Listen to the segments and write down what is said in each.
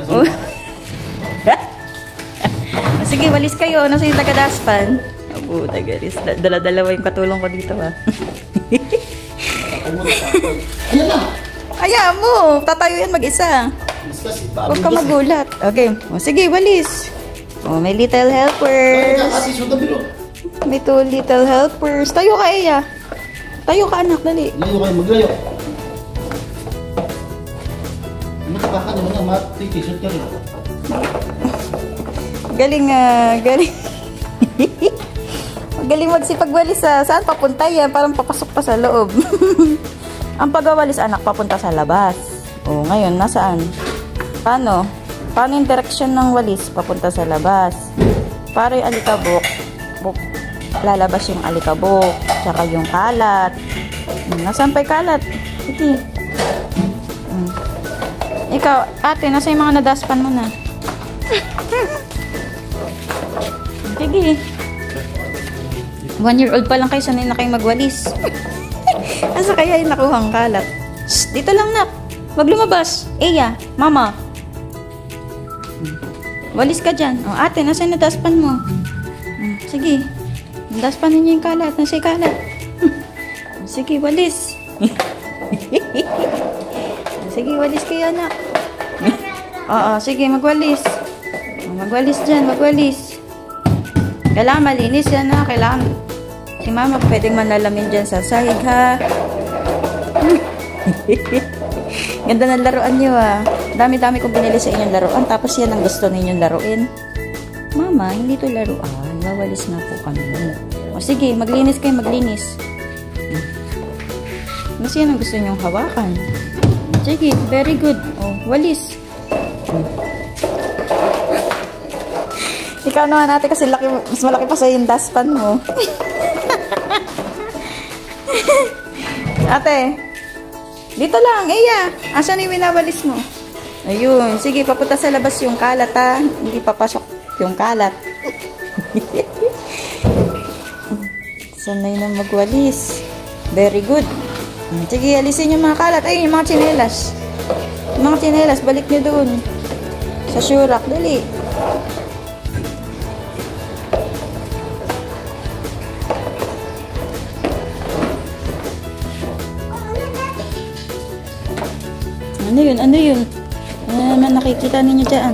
Oh. Sige, walis kayo. Nasa yung taga-daspan? Abo, tagalis. Dala-dalawa yung katulong ko dito, ha. Ayan na! Ayaw mo! Tatayo yan mag-isa. Huwag ka magulat. Okay. O, sige, walis. O, may little helpers. May 2 little helpers. Tayo ka, Eya. Tayo ka, anak. Dali. Layo kayo, maglayo. Matapakan naman na, mat-t-shirt ka rin. Galing, galing. Galing magsipagwalis, ah. Saan papunta yan? Parang papasok pa sa loob. Ang pagwawalis, anak, papunta sa labas. O, ngayon, nasaan? Paano? Paano yung direction ng walis? Papunta sa labas. Para yung alikabok, lalabas yung alikabok, tsaka yung kalat. Nasaan pa yung kalat? Sige. Ikaw, ate, nasa yung mga nadaspan mo na? Sige. 1-year-old pa lang kayo, sanay na kayo magwalis. Asa kaya yung nakuhang kalat? Shh, dito lang, nak. Wag lumabas. Eya, mama. Walis ka dyan. O, ate, nasa yung nadaspan mo? Sige. Nadaspan ninyo yung kalat. Nasa yung kalat. Sige, walis. Sige, walis kayo, anak. Oo, sige, magwalis. Magwalis dyan, magwalis. Kailangan malinis yan, ha? Kailangan si mama pwedeng manalamin dyan sa sahig, ha? Ganda ng laruan nyo, ha? Dami-dami kong binili sa inyong laruan, tapos yan ang gusto ninyong laruin. Mama, hindi to laruan. Wawalis na po kami. O sige, maglinis kayo, maglinis. Mas yan ang gusto nyong hawakan. Sige, very good. O, walis. Ikaw naman ate kasi laki, mas malaki pa sa yung dustpan mo. Ate, dito lang, Eya. Asan yung winawalis mo? Ayun, sige, papunta sa labas yung kalat, ha. Hindi papasok yung kalat. Sanay na magwalis. Very good. Sige, alisin yung mga kalat. Ayun, yung mga tsinelas. Yung mga tsinelas, balik nyo doon. Sa syurak, dali. Ano yun? Ano yun? Ano naman nakikita ninyo dyan?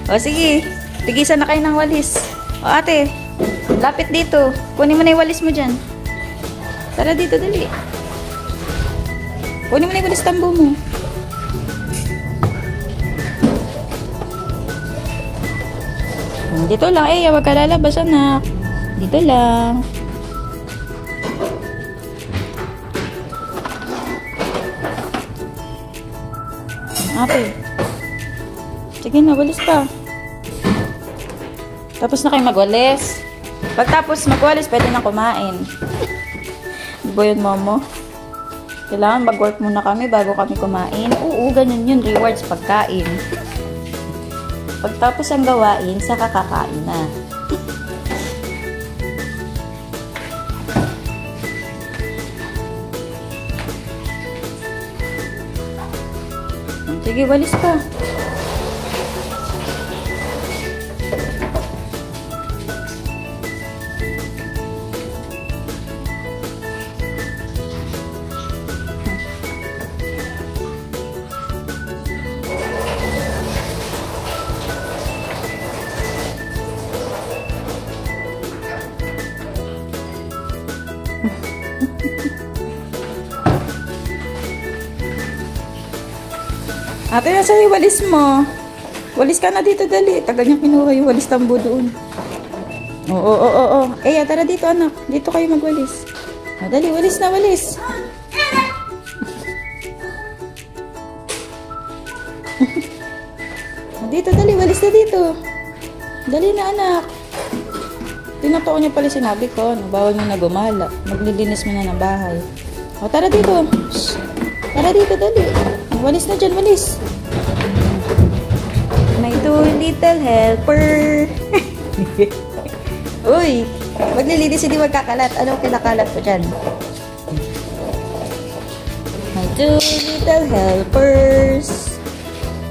O sige, tigisan na kayo ng walis. O ate, lapit dito. Kunin mo na yung walis mo dyan. Tara dito, dali. Kunin mo na yung walis tambo mo. Dito lang, eh. Huwag ka lalabas, anak. Dito lang. Ate. Sige na, walis pa. Tapos na kayo magwalis. Pagtapos magwalis, pwede na kumain. Di ba yun, mama? Kailangan mag-work muna kami bago kami kumain. Oo, ganyan yun. Rewards pagkain. Pagtapos ang gawain, saka kakain na. Sige, walis pa. Ate, nasa yung walis mo? Walis ka na dito, dali. Tagal niya kinuha yung walis tambo doon. Oo. Eh, tara dito, anak. Dito kayo magwalis. O, dali, walis na, walis. Dito, dali, walis na dito. Dali na, anak. Tinotoo niya pala sinabi ko. Bawal mo na gumala. Maglilinis mo na ng bahay. O, tara dito. Shh. Tara dito, dali. Walis na dyan, walis. May 2 little helper. Uy, Maglilinis, hindi magkakalat. Anong kinakalat ko dyan? My 2 little helpers.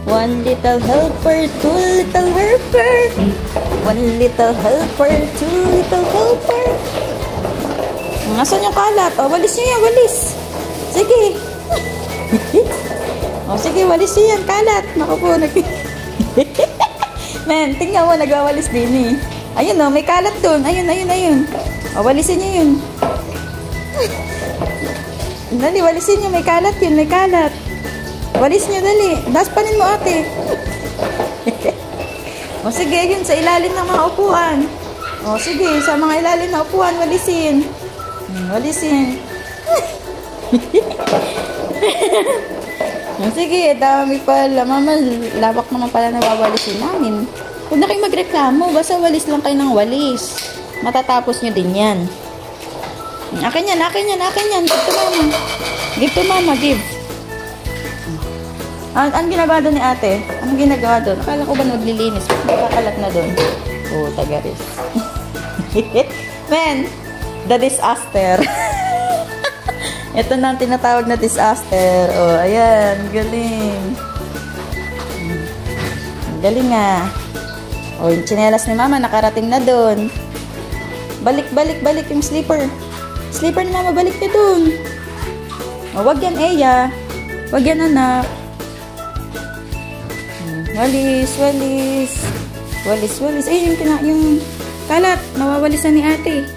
1 little helper, 2 little helper. 1 little helper, 2 little helper. Nasaan yung kalat? O, walis niyo yan, walis. Sige. O, sige, walis niyo yan, kalat. Naku po, Men, tingnan mo, nagwawalis din eh. Ayun o, may kalat doon. Ayun, ayun, ayun. O, walisin niyo yun. Dali, walisin niyo. May kalat yun, may kalat. Walis niyo, dali. Daspanin mo, ate. O, sige, yun, sa ilalim ng mga upuan. O, sige, sa mga ilalim ng upuan, walisin. Walisin. Sige, dami pala. Mama, lawak naman pala na wawalisin namin. Huwag na kayo magreklamo. Basta walis lang kayo ng walis. Matatapos nyo din yan. Akin yan, akin yan, akin yan. Give to mama. Give to mama, give. Anong ginagawa doon ni ate? Anong ginagawa doon? Akala ko ba naglilinis? Nakakalat na doon. Oh, tagaris. Men, the disaster. Ito na ang tinatawag na disaster. Oh, ayan. Galing. Galing nga. Oh, yung tsinelas ni mama nakarating na doon. Balik, balik, balik yung slipper. Slipper ni mama, balik na doon. Oh, wag yan, Eya. Wag yan, anak. Walis, walis. Walis, walis. Ay, yung kalat. Nawawalisan ni ate.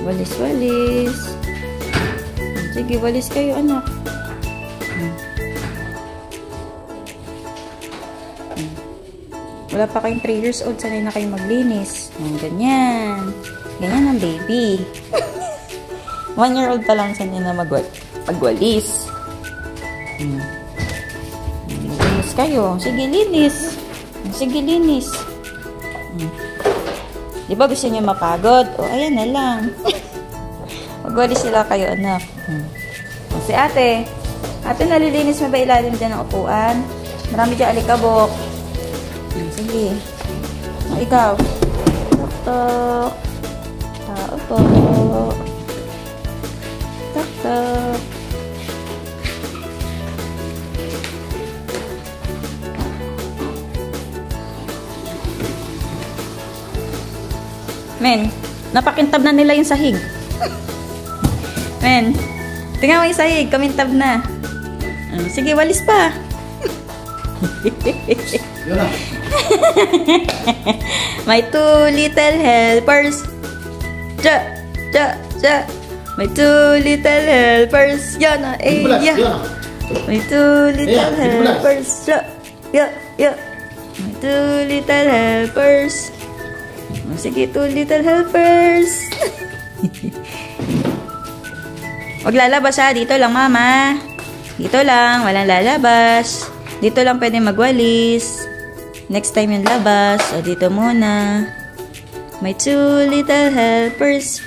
Walis, walis. Sige, walis kayo, anak. Wala pa kayong 3 years old, sanay na kayong maglinis. Ganyan. Ganyan ang baby. 1 year old pa lang sanay na magwalis. Linis kayo. Sige, linis. Sige, linis. Di ba gusto niyo mapagod? O, ayan na lang. Magwalis sila kayo, anak. Si ate. Ate, nalilinis mo ba ilalim dyan ng upuan? Marami dyan alikabok. Sige. O, ikaw. Tok-tok. Tao po. Tok-tok. Men, napakintab na nila yung sahig. Men, tingnan mo yung sahig, kumintab na. Sige, walis pa. Yun na. My 2 little helpers. Ja, ja, ja. My 2 little helpers. Yan na, eh, ya. My 2 little helpers. Ja, ya, ya. My 2 little helpers. Sige, 2 little helpers. Huwag lalabas ha. Dito lang, mama. Dito lang. Walang lalabas. Dito lang pwede magwalis. Next time yung labas. O, dito muna. My 2 little helpers.